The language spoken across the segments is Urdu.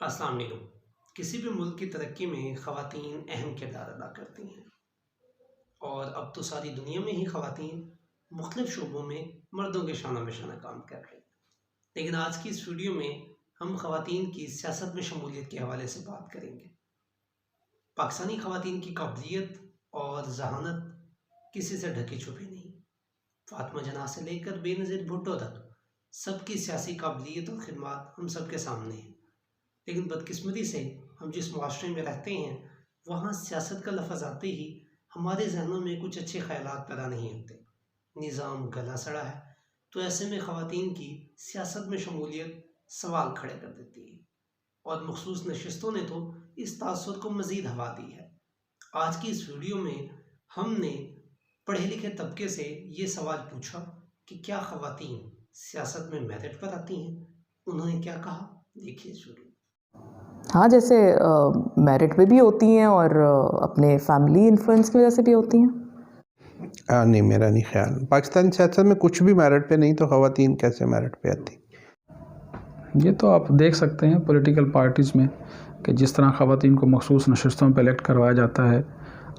السلام علیکم۔ کسی بھی ملک کی ترقی میں خواتین اہم کردار ادا کرتی ہیں، اور اب تو ساری دنیا میں ہی خواتین مختلف شعبوں میں مردوں کے شانہ بشانہ کام کر رہی ہیں۔ لیکن آج کی اس ویڈیو میں ہم خواتین کی سیاست میں شمولیت کے حوالے سے بات کریں گے۔ پاکستانی خواتین کی قابلیت اور ذہانت کسی سے ڈھکی چھپی نہیں۔ فاطمہ جناح سے لے کر بے نظیر بھٹو تک سب کی سیاسی قابلیت اور خدمات ہم سب کے سامنے ہیں، لیکن بدقسمتی سے ہم جس معاشرے میں رہتے ہیں وہاں سیاست کا لفظ آتے ہی ہمارے ذہنوں میں کچھ اچھے خیالات پیدا نہیں ہوتے۔ نظام گلا سڑا ہے، تو ایسے میں خواتین کی سیاست میں شمولیت سوال کھڑے کر دیتی ہے، اور مخصوص نشستوں نے تو اس تاثر کو مزید ہوا دی ہے۔ آج کی اس ویڈیو میں ہم نے پڑھے لکھے طبقے سے یہ سوال پوچھا کہ کیا خواتین سیاست میں میرٹ پر آتی ہیں؟ انہوں نے کیا کہا، دیکھیے شروع۔ ہاں، جیسے میرٹ پہ بھی ہوتی ہیں اور اپنے فیملی انفلوئنس کی وجہ سے بھی ہوتی ہیں۔ نہیں، میرا نہیں خیال پاکستانی سیاست میں کچھ بھی میرٹ پہ نہیں تو خواتین کیسے میرٹ پہ آتی؟ یہ تو آپ دیکھ سکتے ہیں پولیٹیکل پارٹیز میں کہ جس طرح خواتین کو مخصوص نشستوں پہ الیکٹ کروایا جاتا ہے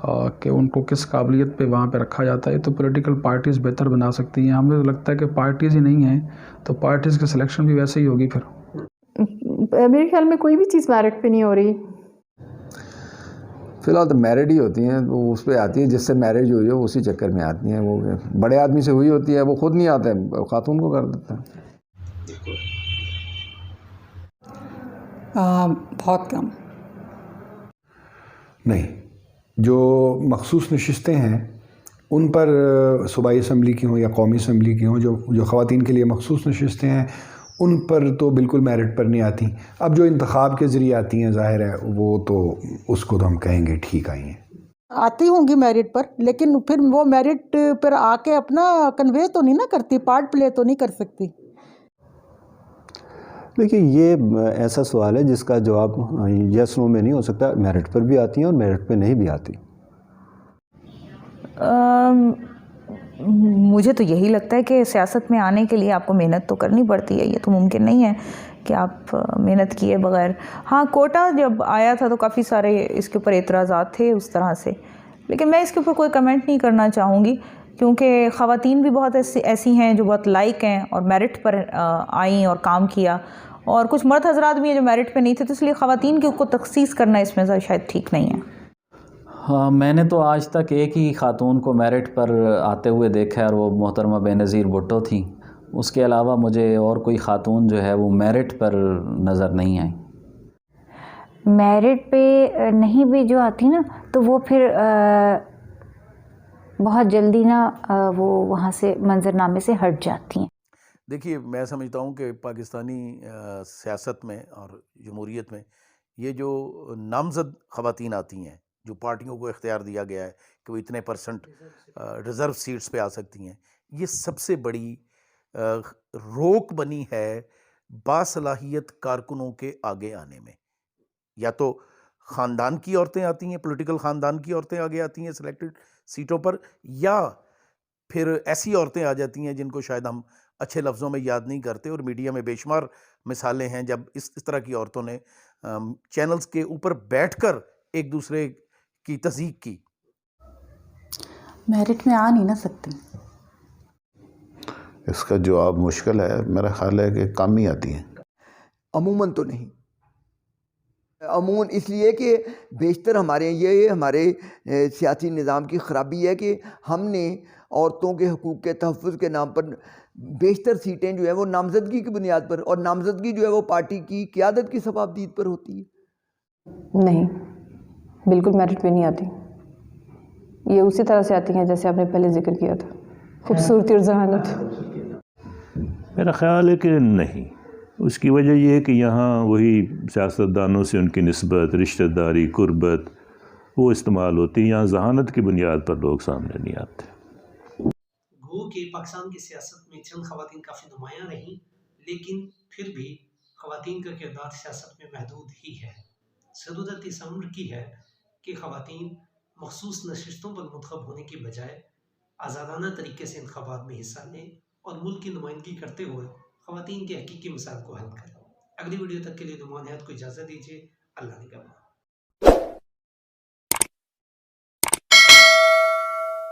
اور کہ ان کو کس قابلیت پہ وہاں پہ رکھا جاتا ہے، تو پولیٹیکل پارٹیز بہتر بنا سکتی ہیں۔ ہمیں تو لگتا ہے کہ پارٹیز ہی نہیں ہیں تو پارٹیز کی سلیکشن بھی ویسے ہی ہوگی۔ پھر میرے خیال میں کوئی بھی چیز میرٹ پہ نہیں ہو رہی۔ فی الحال تو میرڈ ہی ہوتی ہیں، وہ اس پہ آتی ہیں جس سے میرج ہوئی ہو اسی چکر میں آتی ہیں۔ وہ بڑے آدمی سے ہوئی ہوتی ہے، وہ خود نہیں آتے، خاتون کو کر دیتے ہیں۔ بہت کم۔ نہیں، جو مخصوص نشستیں ہیں ان پر صوبائی اسمبلی کی ہوں یا قومی اسمبلی کی ہوں، جو خواتین کے لیے مخصوص نشستیں ہیں ان پر تو بالکل میرٹ پر نہیں آتی۔ اب جو انتخاب کے ذریعے آتی ہیں ظاہر ہے وہ تو اس کو تو ہم کہیں گے ٹھیک آئی ہیں۔ آتی ہوں گی میرٹ پر، لیکن پھر وہ میرٹ پر آ کے اپنا کنوے تو نہیں نا کرتی، پارٹ پلے تو نہیں کر سکتی۔ دیکھیے، یہ ایسا سوال ہے جس کا جواب یس نو میں نہیں ہو سکتا۔ میرٹ پر بھی آتی ہیں اور میرٹ پہ نہیں بھی آتی۔ مجھے تو یہی لگتا ہے کہ سیاست میں آنے کے لیے آپ کو محنت تو کرنی پڑتی ہے، یہ تو ممکن نہیں ہے کہ آپ محنت کیے بغیر۔ ہاں، کوٹا جب آیا تھا تو کافی سارے اس کے اوپر اعتراضات تھے اس طرح سے، لیکن میں اس کے اوپر کوئی کمنٹ نہیں کرنا چاہوں گی، کیونکہ خواتین بھی بہت ایسی ہیں جو بہت لائق ہیں اور میرٹ پر آئیں اور کام کیا، اور کچھ مرد حضرات بھی ہیں جو میرٹ پہ نہیں تھے، تو اس لیے خواتین کو تخصیص کرنا اس میں شاید ٹھیک نہیں ہے۔ ہاں، میں نے تو آج تک ایک ہی خاتون کو میرٹ پر آتے ہوئے دیکھا ہے، اور وہ محترمہ بے نظیر بھٹو تھیں۔ اس کے علاوہ مجھے اور کوئی خاتون جو ہے وہ میرٹ پر نظر نہیں آئی۔ میرٹ پہ نہیں بھی جو آتی نا تو وہ پھر بہت جلدی نا وہ وہاں سے منظرنامے سے ہٹ جاتی ہیں۔ دیکھیے، میں سمجھتا ہوں کہ پاکستانی سیاست میں اور جمہوریت میں یہ جو نامزد خواتین آتی ہیں، جو پارٹیوں کو اختیار دیا گیا ہے کہ وہ اتنے پرسنٹ ریزرو سیٹس پہ آ سکتی ہیں، یہ سب سے بڑی روک بنی ہے باصلاحیت کارکنوں کے آگے آنے میں۔ یا تو خاندان کی عورتیں آتی ہیں، پولیٹیکل خاندان کی عورتیں آگے آتی ہیں سلیکٹڈ سیٹوں پر، یا پھر ایسی عورتیں آ جاتی ہیں جن کو شاید ہم اچھے لفظوں میں یاد نہیں کرتے، اور میڈیا میں بے شمار مثالیں ہیں جب اس طرح کی عورتوں نے چینلز کے اوپر بیٹھ کر ایک دوسرے کی تصدیق کی۔ میرٹ میں آ نہیں نہ سکتی۔ اس کا جواب مشکل ہے، میرا خیال ہے کہ کم ہی آتی ہیں۔ عموماً تو نہیں، عموماً اس لیے کہ بیشتر یہ ہمارے سیاسی نظام کی خرابی ہے کہ ہم نے عورتوں کے حقوق کے تحفظ کے نام پر بیشتر سیٹیں جو ہیں وہ نامزدگی کی بنیاد پر، اور نامزدگی جو ہے وہ پارٹی کی قیادت کی صوابدید پر ہوتی ہے۔ نہیں، بالکل میرٹ پہ نہیں آتی۔ یہ اسی طرح سے آتی ہیں جیسے آپ نے پہلے ذکر کیا تھا، خوبصورتی اور ذہانت۔ میرا خیال ہے کہ نہیں۔ اس کی وجہ یہ ہے کہ یہاں وہی سیاستدانوں سے ان کی نسبت، رشتہ داری، قربت وہ استعمال ہوتی ہے، یہاں ذہانت کی بنیاد پر لوگ سامنے نہیں آتے۔ گو کہ پاکستان کی سیاست میں چند خواتین کافی نمایاں رہیں، لیکن پھر بھی خواتین کا کردار سیاست میں محدود ہی ہے۔ ضرورت اس امر کی ہے کہ خواتین مخصوص نشستوں پر منتخب ہونے کی بجائے آزادانہ طریقے سے انتخابات میں حصہ لیں اور ملک کی نمائندگی کرتے ہوئے خواتین کے حقیقی مسائل کو حل کریں۔ اگلی ویڈیو تک کے لیے نعمان حیات کو اجازت دیجیے۔ اللہ نگہبان۔